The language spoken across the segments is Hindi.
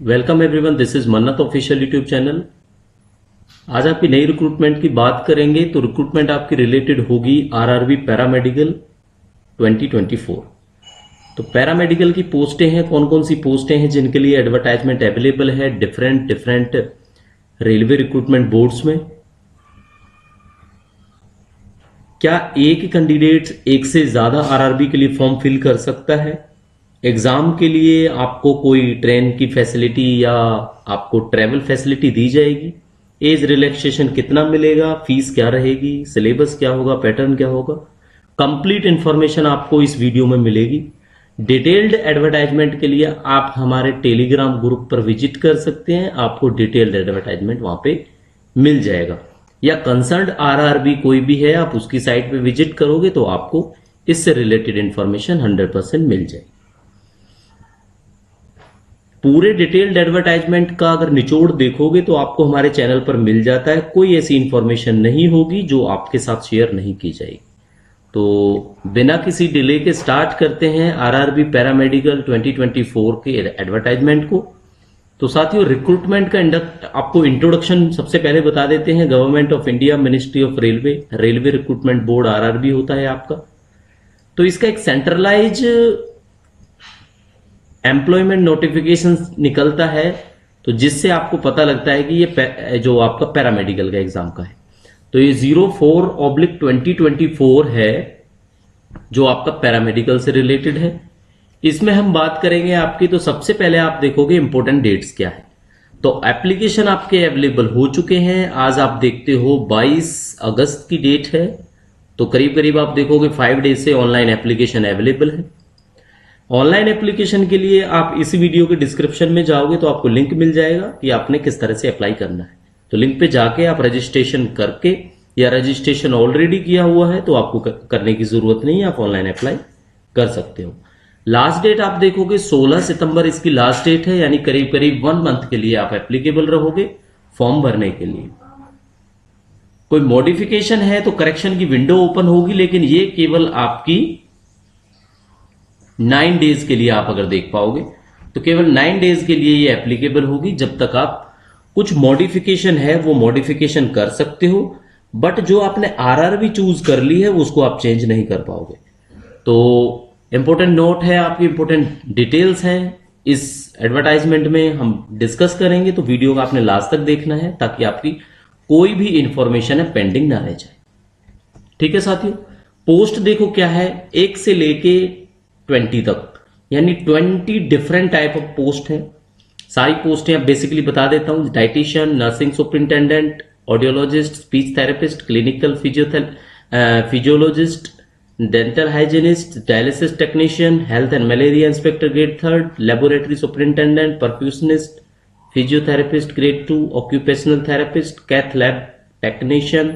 वेलकम एवरीवन, दिस इज मन्नत ऑफिशियल यूट्यूब चैनल। आज आपकी नई रिक्रूटमेंट की बात करेंगे तो रिक्रूटमेंट आपकी रिलेटेड होगी आरआरबी पैरामेडिकल 2024। तो पैरामेडिकल की पोस्टें हैं, कौन कौन सी पोस्टें हैं जिनके लिए एडवर्टाइजमेंट अवेलेबल है डिफरेंट रेलवे रिक्रूटमेंट बोर्ड्स में। क्या एक कैंडिडेट एक से ज्यादा आरआरबी के लिए फॉर्म फिल कर सकता है? एग्जाम के लिए आपको कोई ट्रेन की फैसिलिटी या आपको ट्रैवल फैसिलिटी दी जाएगी? एज रिलैक्सेशन कितना मिलेगा? फीस क्या रहेगी? सिलेबस क्या होगा? पैटर्न क्या होगा? कंप्लीट इंफॉर्मेशन आपको इस वीडियो में मिलेगी। डिटेल्ड एडवर्टाइजमेंट के लिए आप हमारे टेलीग्राम ग्रुप पर विजिट कर सकते हैं, आपको डिटेल्ड एडवर्टाइजमेंट वहां पे मिल जाएगा। या कंसर्न्ड आरआरबी कोई भी है, आप उसकी साइट पे विजिट करोगे तो आपको इससे रिलेटेड इंफॉर्मेशन 100% मिल जाएगी। पूरे डिटेल्ड एडवर्टाइजमेंट का अगर निचोड़ देखोगे तो आपको हमारे चैनल पर मिल जाता है। कोई ऐसी इंफॉर्मेशन नहीं होगी जो आपके साथ शेयर नहीं की जाएगी। तो बिना किसी डिले के स्टार्ट करते हैं आरआरबी पैरामेडिकल 2024 के एडवर्टाइजमेंट को। तो साथियों, रिक्रूटमेंट का आपको इंट्रोडक्शन सबसे पहले बता देते हैं। Government of India, ministry of railway recruitment board RRB होता है आपका। तो इसका एक सेंट्रलाइज एम्प्लॉयमेंट नोटिफिकेशन निकलता है, तो जिससे आपको पता लगता है कि ये जो आपका पैरामेडिकल का एग्जाम का है। तो ये 04/2024 है जो आपका पैरामेडिकल से रिलेटेड है। इसमें हम बात करेंगे आपकी। तो सबसे पहले आप देखोगे इंपॉर्टेंट डेट्स क्या है। तो एप्लीकेशन आपके अवेलेबल हो चुके हैं। आज आप देखते हो 22 अगस्त की डेट है। तो करीब करीब आप देखोगे 5 डेज से ऑनलाइन एप्लीकेशन अवेलेबल है। ऑनलाइन एप्लीकेशन के लिए आप इस वीडियो के डिस्क्रिप्शन में जाओगे तो आपको लिंक मिल जाएगा कि आपने किस तरह से अप्लाई करना है। तो लिंक पे जाके आप रजिस्ट्रेशन करके, या रजिस्ट्रेशन ऑलरेडी किया हुआ है तो आपको करने की जरूरत नहीं है, आप ऑनलाइन अप्लाई कर सकते हो। लास्ट डेट आप देखोगे 16 सितंबर इसकी लास्ट डेट है, यानी करीब करीब 1 मंथ के लिए आप एप्लीकेबल रहोगे फॉर्म भरने के लिए। कोई मॉडिफिकेशन है तो करेक्शन की विंडो ओपन होगी, लेकिन ये केवल आपकी 9 डेज के लिए आप अगर देख पाओगे तो केवल 9 डेज के लिए ये एप्लीकेबल होगी। जब तक आप कुछ मॉडिफिकेशन है वो मॉडिफिकेशन कर सकते हो, बट जो आपने आरआरबी चूज कर ली है उसको आप चेंज नहीं कर पाओगे। तो इंपॉर्टेंट नोट है, आपकी इंपॉर्टेंट डिटेल्स हैं इस एडवर्टाइजमेंट में हम डिस्कस करेंगे। तो वीडियो को आपने लास्ट तक देखना है ताकि आपकी कोई भी इंफॉर्मेशन है पेंडिंग ना रह जाए। ठीक है साथियों, पोस्ट देखो क्या है, 1 से लेके 20 तक, यानी 20 डिफरेंट टाइप ऑफ पोस्ट है। सारी पोस्टें आप बेसिकली बता देता हूं। Dietitian, nursing superintendent, audiologist, speech therapist, clinical physiologist, dental hygienist, dialysis technician, health and malaria inspector grade 3, laboratory superintendent, perfusionist, physiotherapist grade 2, occupational therapist, cath lab technician,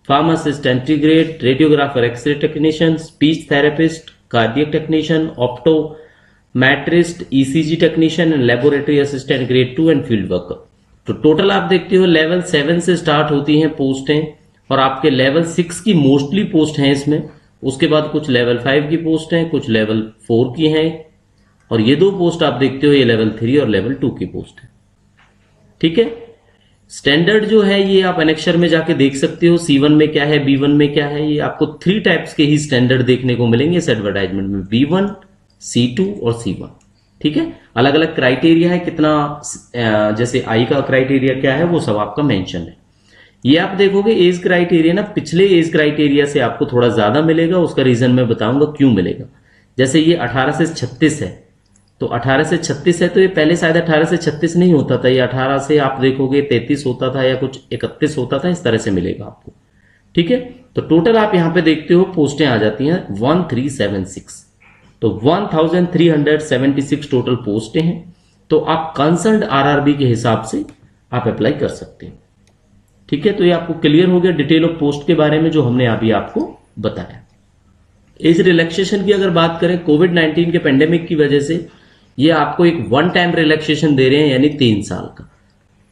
pharmacist entry grade, radiographer, x ray technician, speech therapist, cardiac technician, optometrist, ECG technician and laboratory assistant grade 2 and field worker. तो टोटल आप देखते हो लेवल 7 से स्टार्ट होती हैं पोस्टें, और आपके लेवल 6 की मोस्टली पोस्ट हैं इसमें। उसके बाद कुछ लेवल 5 की पोस्ट हैं, कुछ लेवल 4 की हैं, और ये 2 पोस्ट आप देखते हो ये लेवल 3 और लेवल 2 की पोस्ट है। ठीक है, स्टैंडर्ड जो है ये आप एनेक्शर में जाके देख सकते हो। C1 में क्या है, B1 में क्या है, ये आपको 3 टाइप्स के ही स्टैंडर्ड देखने को मिलेंगे इस एडवर्टाइजमेंट में, B1, C2 और C1। ठीक है, अलग अलग क्राइटेरिया है, कितना जैसे आई का क्राइटेरिया क्या है वो सब आपका मेंशन है। ये आप देखोगे एज क्राइटेरिया ना पिछले एज क्राइटेरिया से आपको थोड़ा ज्यादा मिलेगा। उसका रीजन मैं बताऊंगा क्यों मिलेगा। जैसे ये 18 से 36 है, तो 18 से 36 है, तो ये पहले शायद 18 से 36 नहीं होता था, ये 18 से आप देखोगे 33 होता था या कुछ 31 होता था, इस तरह से मिलेगा आपको। ठीक है, तो टोटल आप यहां पे देखते हो पोस्टें आ जाती हैं 1376। तो 1376 टोटल पोस्टें हैं। तो आप कंसर्न्ड आरआरबी के हिसाब से आप अप्लाई कर सकते हैं। ठीक है, तो ये आपको क्लियर हो गया डिटेल ऑफ पोस्ट के बारे में जो हमने अभी आपको बताया। एज रिलैक्सेशन की अगर बात करें, कोविड-19 के पेंडेमिक की वजह से ये आपको एक 1 टाइम रिलैक्सेशन दे रहे हैं, यानी 3 साल का।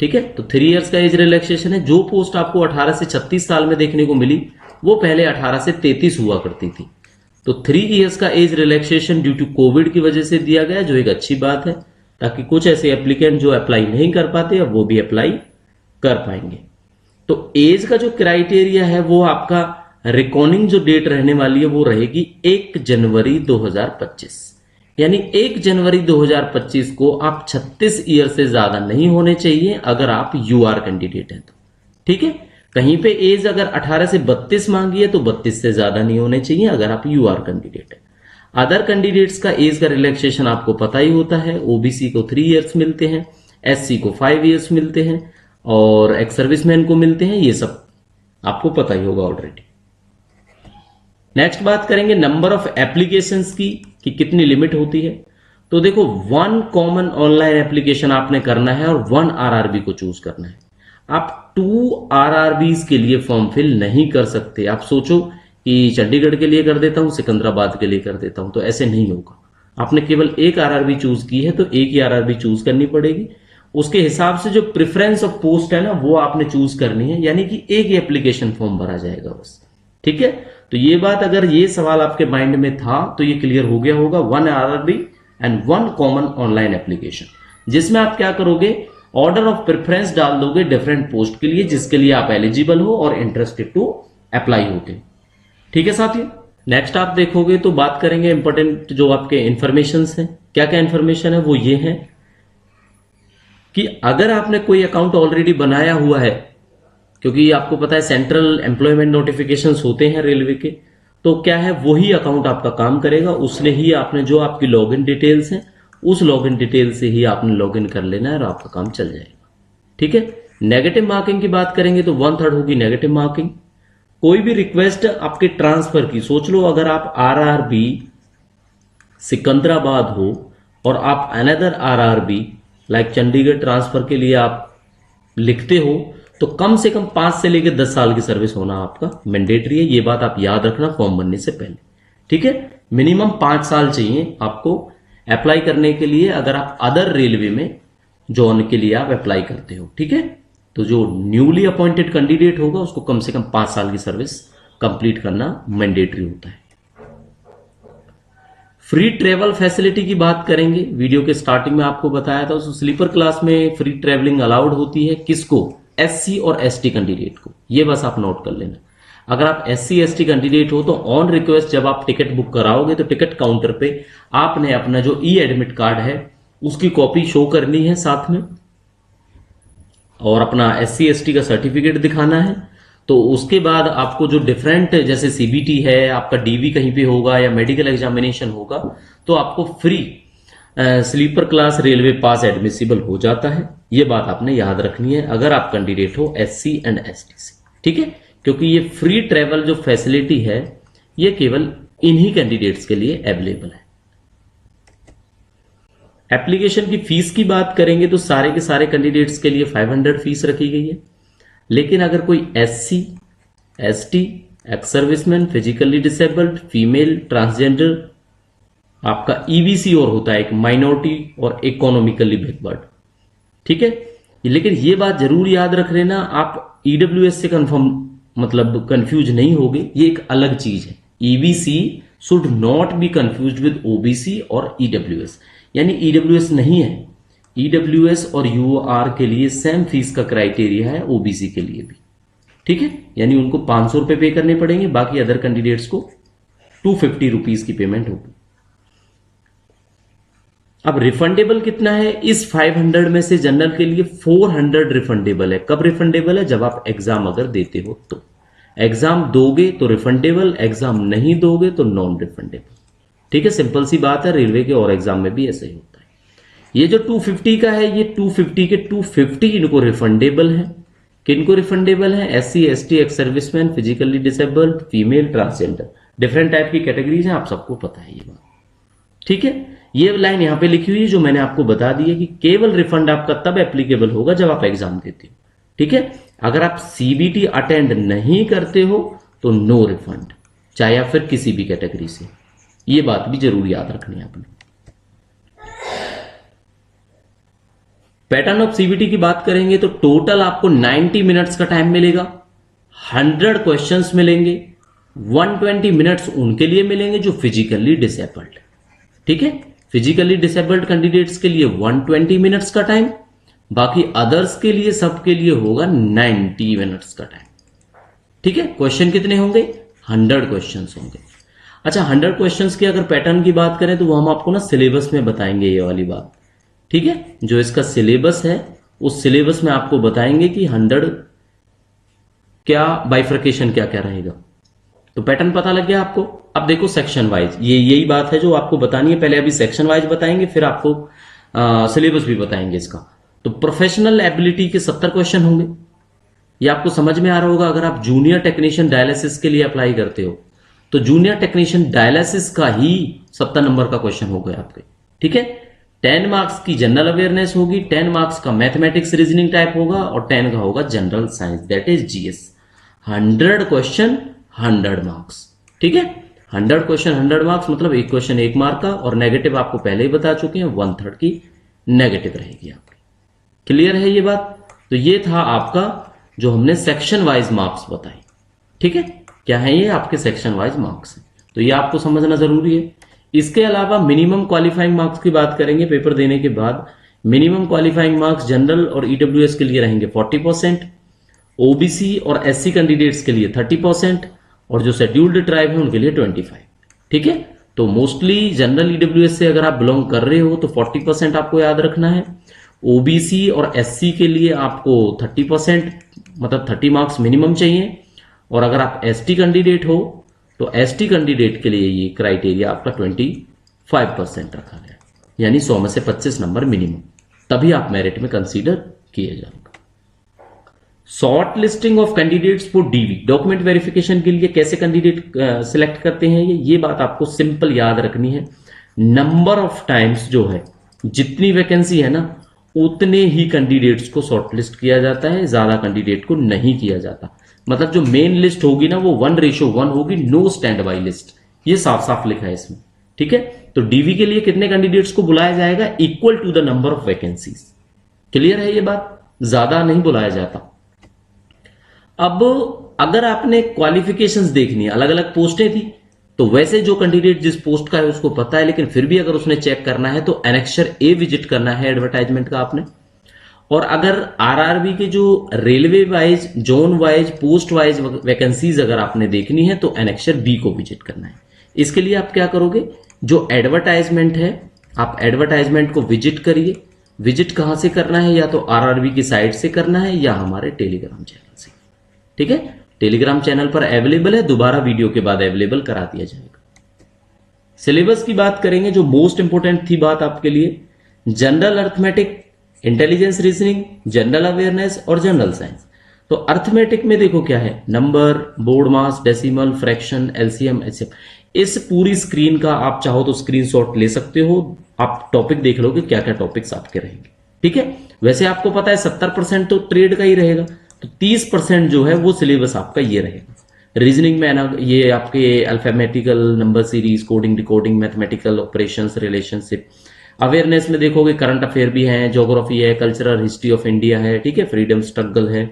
ठीक है, तो 3 इयर्स का एज रिलैक्सेशन है। जो पोस्ट आपको 18 से 36 साल में देखने को मिली वो पहले 18 से 33 हुआ करती थी। तो 3 इयर्स का age relaxation due to COVID की वजह से दिया गया, जो एक अच्छी बात है। ताकि कुछ ऐसे एप्लीकेंट जो अप्लाई नहीं कर पाते अब वो भी अप्लाई कर पाएंगे। तो एज का जो क्राइटेरिया है वो आपका रिकॉर्डिंग जो डेट रहने वाली है वो रहेगी 1 जनवरी 2025, यानी 1 जनवरी 2025 को आप 36 ईयर से ज्यादा नहीं होने चाहिए अगर आप यूआर कैंडिडेट हैं तो। ठीक है, कहीं पे एज अगर 18 से 32 मांगी है तो 32 से ज्यादा नहीं होने चाहिए अगर आप यूआर कैंडिडेट है। अदर कैंडिडेट्स का एज का रिलैक्सेशन आपको पता ही होता है, ओबीसी को 3 इयर्स मिलते हैं, एससी को 5 इयर्स मिलते हैं और एक्स सर्विसमैन को मिलते हैं, ये सब आपको पता ही होगा ऑलरेडी। नेक्स्ट बात करेंगे नंबर ऑफ एप्लीकेशंस की कि कितनी लिमिट होती है। तो देखो 1 कॉमन ऑनलाइन एप्लीकेशन आपने करना है और 1 आरआरबी को चूज करना है। आप 2 आरआरबीज के लिए फॉर्म फिल नहीं कर सकते। आप सोचो कि चंडीगढ़ के लिए कर देता हूं, सिकंदराबाद के लिए कर देता हूं, तो ऐसे नहीं होगा। आपने केवल एक आरआरबी चूज की है तो एक ही आरआरबी चूज करनी पड़ेगी। उसके हिसाब से जो प्रेफरेंस ऑफ पोस्ट है ना वो आपने चूज करनी है, यानी कि एक ही एप्लीकेशन फॉर्म भरा जाएगा बस। ठीक है, तो ये बात अगर ये सवाल आपके माइंड में था तो ये क्लियर हो गया होगा। 1 RRB and 1 common online application, जिसमें आप क्या करोगे, ऑर्डर ऑफ प्रेफरेंस डाल दोगे डिफरेंट पोस्ट के लिए जिसके लिए आप एलिजिबल हो और इंटरेस्टेड टू अप्लाई होगे। ठीक है साथियों, नेक्स्ट आप देखोगे तो बात करेंगे इंपॉर्टेंट जो आपके इंफॉर्मेशन हैं। क्या क्या इंफॉर्मेशन है वो ये है कि अगर आपने कोई अकाउंट ऑलरेडी बनाया हुआ है, क्योंकि आपको पता है सेंट्रल एम्प्लॉयमेंट नोटिफिकेशंस होते हैं रेलवे के, तो क्या है वही अकाउंट आपका काम करेगा, उसने ही आपने जो आपकी लॉगिन डिटेल्स हैं उस लॉगिन डिटेल से ही आपने लॉगिन कर लेना है और आपका काम चल जाएगा। ठीक है, नेगेटिव मार्किंग की बात करेंगे तो 1/3 होगी नेगेटिव मार्किंग। कोई भी रिक्वेस्ट आपके ट्रांसफर की, सोच लो अगर आप आरआरबी सिकंदराबाद हो और आप another RRB like Chandigarh transfer के लिए आप लिखते हो तो कम से कम 5 से लेकर 10 साल की सर्विस होना आपका मैंडेटरी है। ये बात आप याद रखना फॉर्म भरने से पहले। ठीक है, मिनिमम 5 साल चाहिए आपको अप्लाई करने के लिए अगर आप अदर रेलवे में जॉन के लिए आप अप्लाई करते हो। ठीक है, तो जो न्यूली अपॉइंटेड कैंडिडेट होगा उसको कम से कम 5 साल की सर्विस कंप्लीट करना मैंडेटरी होता है। फ्री ट्रेवल फैसिलिटी की बात करेंगे। वीडियो के स्टार्टिंग में आपको बताया था उस स्लीपर क्लास में फ्री ट्रेवलिंग अलाउड होती है। किसको? एससी और एसटी कैंडिडेट को। ये बस आप नोट कर लेना। अगर आप एससी एसटी कैंडिडेट हो तो ऑन रिक्वेस्ट जब आप टिकट बुक कराओगे तो टिकट काउंटर पे आपने अपना जो ई एडमिट कार्ड है उसकी कॉपी शो करनी है साथ में, और अपना एससी एसटी का सर्टिफिकेट दिखाना है। तो उसके बाद आपको जो डिफरेंट जैसे सीबीटी है, आपका डीवी कहीं पे होगा या मेडिकल एग्जामिनेशन होगा, तो आपको फ्री स्लीपर क्लास रेलवे पास एडमिसिबल हो जाता है। ये बात आपने याद रखनी है अगर आप कैंडिडेट हो एससी एंड एसटी से। ठीक है, क्योंकि ये फ्री ट्रेवल जो फैसिलिटी है ये केवल इन्हीं कैंडिडेट्स के लिए अवेलेबल है। एप्लीकेशन की फीस की बात करेंगे तो सारे के सारे कैंडिडेट्स के लिए 500 फीस रखी गई है। लेकिन अगर कोई SC, ST, ex serviceman, physically disabled, female, transgender, आपका ईबीसी और होता है एक माइनॉरिटी और इकोनॉमिकली बैकवर्ड। ठीक है, लेकिन ये बात जरूर याद रख लेना, आप ईडब्ल्यूएस से कंफ्यूज नहीं होगे, ये एक अलग चीज है। EBC should not be confused with OBC और ईडब्ल्यूएस, यानी ईडब्ल्यूएस नहीं है। ईडब्ल्यूएस और यूआर के लिए सेम फीस का क्राइटेरिया है, ओबीसी के लिए भी। ठीक है, यानी उनको 500 रुपए पे करने पड़ेंगे, बाकी अदर कैंडिडेट्स को 250 रुपीज की पेमेंट होगी। अब रिफंडेबल कितना है? इस 500 में से जनरल के लिए 400 रिफंडेबल है। कब रिफंडेबल है? जब आप एग्जाम अगर देते हो तो। एग्जाम दोगे तो रिफंडेबल, एग्जाम नहीं दोगे तो नॉन रिफंडेबल। ठीक है, सिंपल सी बात है, रेलवे के और एग्जाम में भी ऐसा ही होता है। ये जो 250 का है, ये 250 के 250 इनको रिफंडेबल है। किनको रिफंडेबल है? SC, ST, ex serviceman, physically disabled, female, transgender, different type की कैटेगरीज हैं, आप सबको पता है ये बात। ठीक है, ये लाइन यहां पे लिखी हुई है जो मैंने आपको बता दी है कि केवल रिफंड आपका तब एप्लीकेबल होगा जब आप एग्जाम देते हो। ठीक है, अगर आप सीबीटी अटेंड नहीं करते हो तो नो रिफंड, चाहे आप फिर किसी भी कैटेगरी से। ये बात भी जरूर याद रखनी है आपने। पैटर्न ऑफ सीबीटी की बात करेंगे तो टोटल आपको 90 मिनट्स का टाइम मिलेगा, 100 क्वेश्चंस मिलेंगे, 120 मिनट्स उनके लिए मिलेंगे जो फिजिकली डिसेबल्ड। ठीक है, फिजिकली डिसेबल्ड कैंडिडेट्स के लिए 120 मिनट्स का टाइम, बाकी अदर्स के लिए सबके लिए होगा 90 मिनट्स का टाइम। ठीक है, क्वेश्चन कितने होंगे? 100 क्वेश्चंस होंगे। अच्छा, 100 क्वेश्चंस की अगर पैटर्न की बात करें तो वो हम आपको ना सिलेबस में बताएंगे ये वाली बात। ठीक है, जो इसका सिलेबस है उस सिलेबस में आपको बताएंगे कि 100 क्या बाइफर्केशन क्या क्या रहेगा। तो पैटर्न पता लग गया आपको। अब देखो सेक्शन वाइज, ये यही बात है जो आपको बतानी है। पहले अभी सेक्शन वाइज बताएंगे, फिर आपको सिलेबस भी बताएंगे इसका। तो प्रोफेशनल एबिलिटी के 70 क्वेश्चन होंगे। ये आपको समझ में आ रहा होगा। अगर आप जूनियर टेक्नीशियन डायलिसिस के लिए अप्लाई करते हो तो जूनियर टेक्नीशियन डायलिसिस का ही 70 नंबर का क्वेश्चन हो गया आपके। ठीक है, 10 मार्क्स की जनरल अवेयरनेस होगी, 10 मार्क्स का मैथमेटिक्स रीजनिंग टाइप होगा और 10 का होगा general science, that is GS. 100 question 100 marks. ठीक है, 100 क्वेश्चन 100 मार्क्स मतलब एक क्वेश्चन 1 मार्क का, और नेगेटिव आपको पहले ही बता चुके हैं 1/3 की नेगेटिव रहेगी आपकी। क्लियर है ये बात? तो ये था आपका जो हमने सेक्शन वाइज मार्क्स बताए। ठीक है, क्या है ये? आपके सेक्शन वाइज मार्क्स है, तो ये आपको समझना जरूरी है। इसके अलावा मिनिमम क्वालिफाइंग मार्क्स की बात करेंगे। पेपर देने के बाद मिनिमम क्वालिफाइंग मार्क्स जनरल और ईडब्ल्यूएस के लिए रहेंगे 40%, ओबीसी और एससी कैंडिडेट्स के लिए 30%, और जो शेड्यूल्ड ट्राइब है उनके लिए 25। ठीक है, तो मोस्टली जनरल ईडब्ल्यूएस से अगर आप बिलोंग कर रहे हो तो 40% आपको याद रखना है। ओबीसी और एससी के लिए आपको 30%, मतलब 30 मार्क्स मिनिमम चाहिए। और अगर आप एसटी कैंडिडेट हो तो एसटी कैंडिडेट के लिए ये क्राइटेरिया आपका 25% रखा गया, यानी 100 में से 25 नंबर मिनिमम, तभी आप मेरिट में कंसीडर किए जाएंगे। Short listing of candidates for DV, document verification के लिए कैसे कैंडिडेट सिलेक्ट करते हैं ये बात आपको सिंपल याद रखनी है। नंबर ऑफ टाइम्स जो है, जितनी वैकेंसी है ना उतने ही कैंडिडेट्स को शॉर्टलिस्ट किया जाता है, ज्यादा कैंडिडेट को नहीं किया जाता। मतलब जो मेन लिस्ट होगी ना वो 1:1 होगी, नो स्टैंड बाई लिस्ट, ये साफ साफ लिखा है इसमें। ठीक है, तो डीवी के लिए कितने कैंडिडेट्स को बुलाया जाएगा? Equal to the number of vacancies. Clear है ये बात? ज्यादा नहीं बुलाया जाता। अब अगर आपने क्वालिफिकेशंस देखनी है, अलग अलग पोस्टें थी, तो वैसे जो कैंडिडेट जिस पोस्ट का है उसको पता है, लेकिन फिर भी अगर उसने चेक करना है तो एनेक्सर ए विजिट करना है एडवर्टाइजमेंट का आपने। और अगर आरआरबी के जो railway wise, zone wise, post wise vacancies अगर आपने देखनी है तो एनेक्सर बी को विजिट करना है। इसके लिए आप क्या करोगे? जो एडवर्टाइजमेंट है आप एडवर्टाइजमेंट को विजिट करिए। विजिट कहां से करना है? या तो आरआरबी की साइट से करना है या हमारे टेलीग्राम चैनल से। ठीक है, टेलीग्राम चैनल पर अवेलेबल है, दोबारा वीडियो के बाद अवेलेबल करा दिया जाएगा। सिलेबस की बात करेंगे, जो मोस्ट इंपोर्टेंट थी बात आपके लिए, general arithmetic, intelligence reasoning, general awareness और जनरल साइंस। तो अर्थमेटिक में देखो क्या है, नंबर, बोर्ड मास, डेसिमल, फ्रैक्शन, एलसीएम, एचसीएफ। इस पूरी स्क्रीन का आप चाहो तो स्क्रीनशॉट ले सकते हो, आप टॉपिक देख लोगे क्या क्या टॉपिक्स आपके रहेंगे। ठीक है, वैसे आपको पता है 70% तो ट्रेड का ही रहेगा, तो 30% जो है वो सिलेबस आपका ये रहेगा। रीजनिंग में ना ये आपके alphabetical, number series, coding, decoding, mathematical operations, relationship. Awareness में देखोगे करंट अफेयर भी है, ज्योग्राफी है, कल्चरल हिस्ट्री ऑफ इंडिया है, ठीक है, फ्रीडम स्ट्रगल है।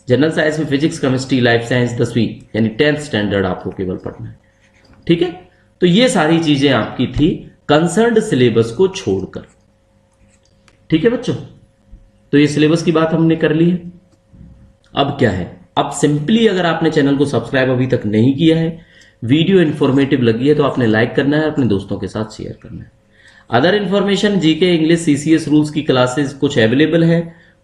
जनरल साइंस में फिजिक्स, केमिस्ट्री, लाइफ साइंस 10वीं यानी 10th स्टैंडर्ड आपको केवल पढ़ना है। ठीक है, तो ये सारी चीजें आपकी थी कंसर्न्ड सिलेबस को छोड़कर। ठीक है बच्चों, तो ये सिलेबस की बात हमने कर ली है। अब क्या है, अब सिंपली अगर आपने चैनल को सब्सक्राइब अभी तक नहीं किया है, वीडियो इंफॉर्मेटिव लगी है तो आपने लाइक करना है, अपने दोस्तों के साथ शेयर करना है। Other information, GK, English, CCS rules की क्लासेस कुछ अवेलेबल है,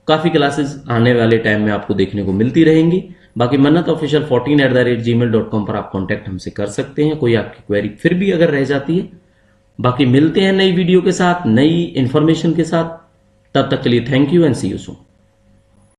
काफी क्लासेस आने वाले टाइम में आपको देखने को मिलती रहेंगी। बाकी मन्नत ऑफिशियल 14@gmail.com पर आप कांटेक्ट हमसे कर सकते हैं, कोई आपकी क्वेरी फिर भी अगर रह जाती है। बाकी मिलते हैं नई वीडियो के साथ, नई इंफॉर्मेशन के साथ। तब तक के लिए thank you and see you soon.